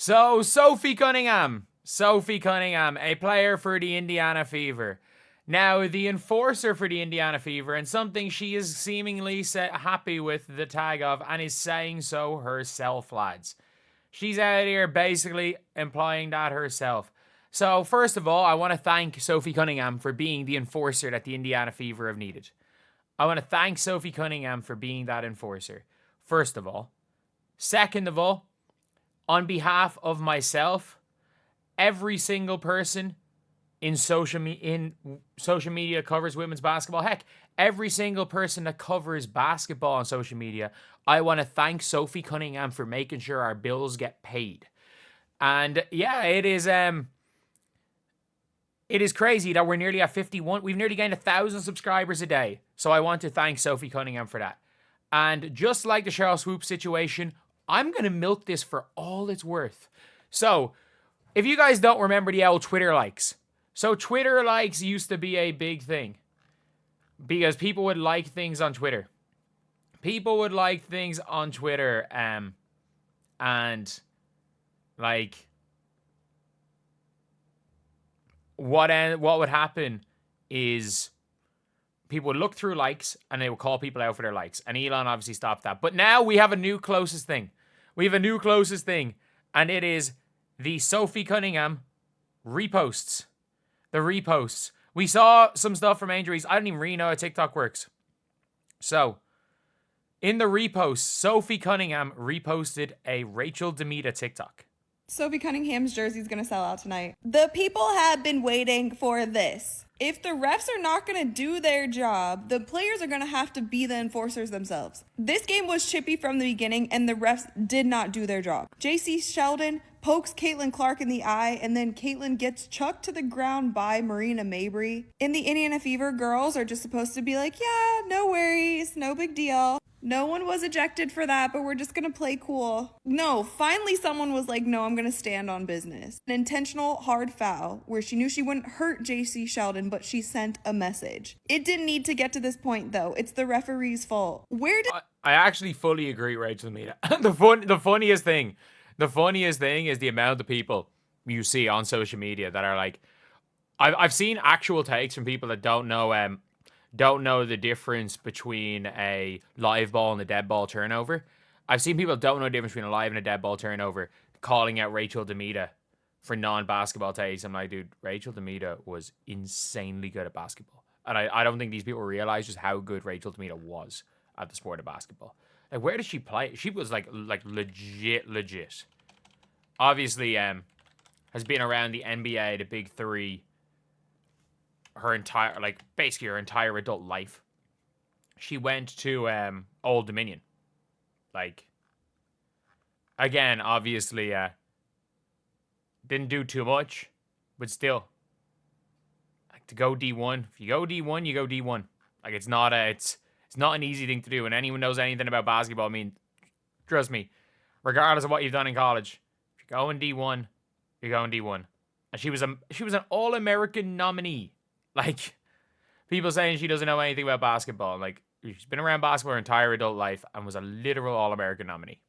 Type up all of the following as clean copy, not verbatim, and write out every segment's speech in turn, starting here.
So, Sophie Cunningham, a player for the Indiana Fever. Now, the enforcer for the Indiana Fever, and something she is seemingly happy with the tag of, and is saying so herself, lads. She's out here basically implying that herself. So, first of all, I want to thank Sophie Cunningham for being the enforcer that the Indiana Fever have needed. I want to thank Sophie Cunningham for being that enforcer, first of all. Second of all, on behalf of myself, every single person in social media covers women's basketball. Heck, every single person that covers basketball on social media, I want to thank Sophie Cunningham for making sure our bills get paid. And yeah, it is crazy that we're nearly at 51. We've nearly gained 1,000 subscribers a day. So I want to thank Sophie Cunningham for that. And just like the Cheryl Swoop situation, I'm going to milk this for all it's worth. So, if you guys don't remember the old Twitter likes. So, Twitter likes used to be a big thing. Because people would like things on Twitter. People would like things on Twitter. And, like, what would happen is people would look through likes and they would call people out for their likes. And Elon obviously stopped that. But now we have a new closest thing. And it is the Sophie Cunningham reposts. The reposts. We saw some stuff from injuries. I don't even really know how TikTok works. So, in the reposts, Sophie Cunningham reposted a Rachel Demita TikTok. Sophie Cunningham's jersey is going to sell out tonight. The people have been waiting for this. If the refs are not going to do their job, the players are going to have to be the enforcers themselves. This game was chippy from the beginning, and the refs did not do their job. JC Sheldon pokes Caitlin Clark in the eye, and then Caitlin gets chucked to the ground by Marina Mabry. In the Indiana Fever, girls are just supposed to be like, yeah, no worries, no big deal. No one was ejected for that, but we're just going to play cool. No, finally someone was like, no, I'm going to stand on business. An intentional hard foul where she knew she wouldn't hurt JC Sheldon, but she sent a message. It didn't need to get to this point, though. It's the referee's fault. I actually fully agree, Rachel Demita. The funniest thing is the amount of people you see on social media that are like, I've seen actual takes from people that don't know the difference between a live ball and a dead ball turnover. I've seen people don't know the difference between a live and a dead ball turnover calling out Rachel Demita for non-basketball takes. I'm like, dude, Rachel Demita was insanely good at basketball. And I don't think these people realize just how good Rachel Demita was at the sport of basketball. Like, where did she play? She was like legit. Obviously, has been around the NBA, the Big Three, her entire adult life. She went to Old Dominion. Like, again, obviously, didn't do too much, but still, like, to go D1. If you go D1, you go D1. Like, it's not an easy thing to do. And anyone knows anything about basketball, I mean, trust me, regardless of what you've done in college, if you're going D1, you're going D1. And she was an All-American nominee. Like, people saying she doesn't know anything about basketball. Like, she's been around basketball her entire adult life and was a literal All-American nominee.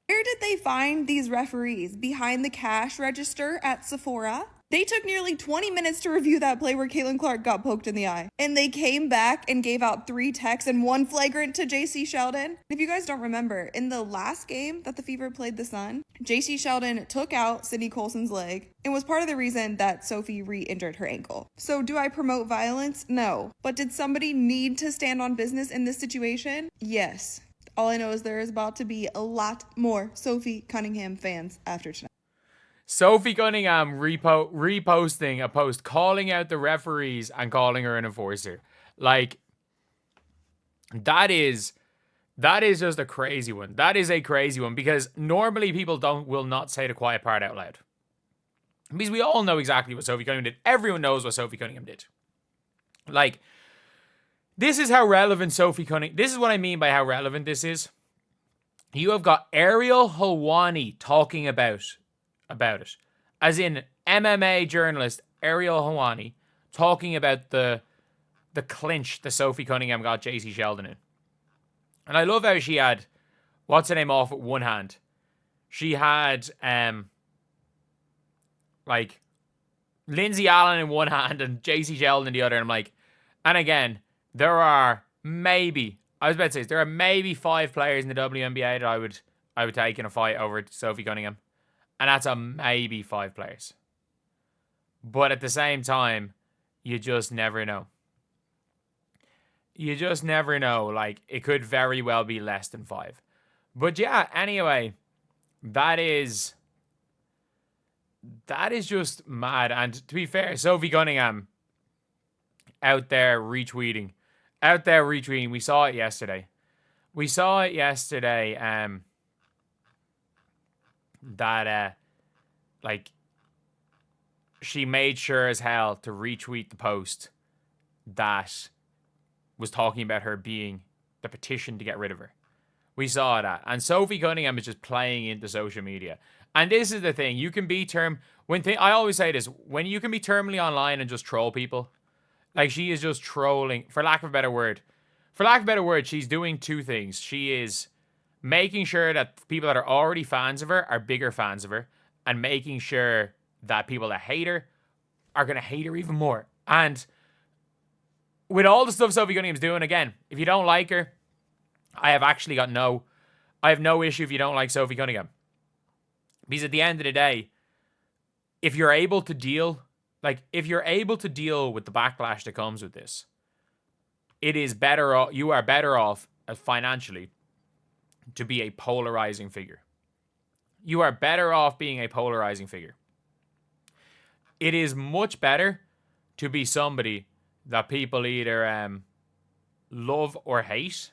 Where did they find these referees? Behind the cash register at Sephora? They took nearly 20 minutes to review that play where Caitlin Clark got poked in the eye. And they came back and gave out 3 techs and 1 flagrant to JC Sheldon. If you guys don't remember, in the last game that the Fever played the Sun, JC Sheldon took out Sydney Colson's leg and was part of the reason that Sophie re-injured her ankle. So do I promote violence? No. But did somebody need to stand on business in this situation? Yes. All I know is there is about to be a lot more Sophie Cunningham fans after tonight. Sophie Cunningham reposting a post calling out the referees and calling her an enforcer. Like, that is just a crazy one. That is a crazy one because normally people will not say the quiet part out loud. Because we all know exactly what Sophie Cunningham did. Everyone knows what Sophie Cunningham did. Like, this is how relevant Sophie Cunningham... This is what I mean by how relevant this is. You have got Ariel Helwani talking about it. As in MMA journalist Ariel Helwani talking about the clinch that Sophie Cunningham got JC Sheldon in. And I love how she had, what's her name, off with one hand. she had like Lindsay Allen in one hand and JC Sheldon in the other. And I'm like, and again, there are maybe, I was about to say, there are maybe 5 players in the WNBA that I would take in a fight over Sophie Cunningham. And that's a maybe 5 players. But at the same time, you just never know. You just never know. Like, it could very well be less than 5. But yeah, anyway, that is just mad. And to be fair, Sophie Cunningham out there retweeting. We saw it yesterday. That like she made sure as hell to retweet the post that was talking about her being the petition to get rid of her. We saw that. And Sophie Cunningham is just playing into social media. And this is the thing. You can be I always say this. When you can be terminally online and just troll people. Like, she is just trolling. For lack of a better word, she's doing 2 things. She is making sure that people that are already fans of her are bigger fans of her. And making sure that people that hate her are going to hate her even more. And with all the stuff Sophie Cunningham's doing, again, if you don't like her, I have no issue if you don't like Sophie Cunningham. Because at the end of the day, if you're able to deal with the backlash that comes with this, you are better off financially to be a polarizing figure. You are better off being a polarizing figure. It is much better to be somebody that people either love or hate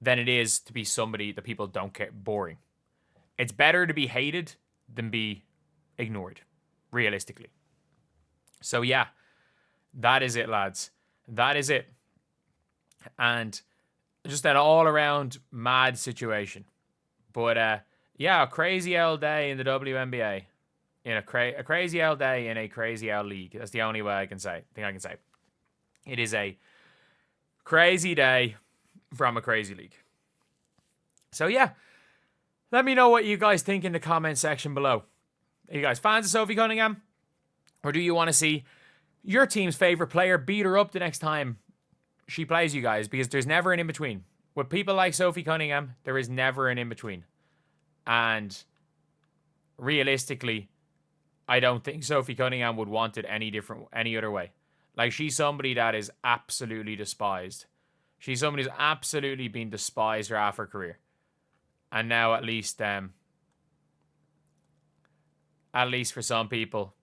than it is to be somebody that people don't care, boring. It's better to be hated than be ignored, realistically. So yeah, that is it, lads. That is it. And just an all-around mad situation. But yeah, a crazy old day in the WNBA. In a crazy old day in a crazy old league. That's the only way I can say. It is a crazy day from a crazy league. So yeah, let me know what you guys think in the comment section below. Are you guys fans of Sophie Cunningham? Or do you want to see your team's favorite player beat her up the next time she plays you guys? Because there's never an in-between. With people like Sophie Cunningham, there is never an in-between. And realistically, I don't think Sophie Cunningham would want it any other way. Like, she's somebody that is absolutely despised. She's somebody who's absolutely been despised her half her career. And now at least for some people,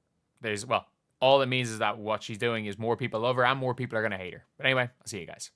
all it means is that what she's doing is more people love her and more people are going to hate her. But anyway, I'll see you guys.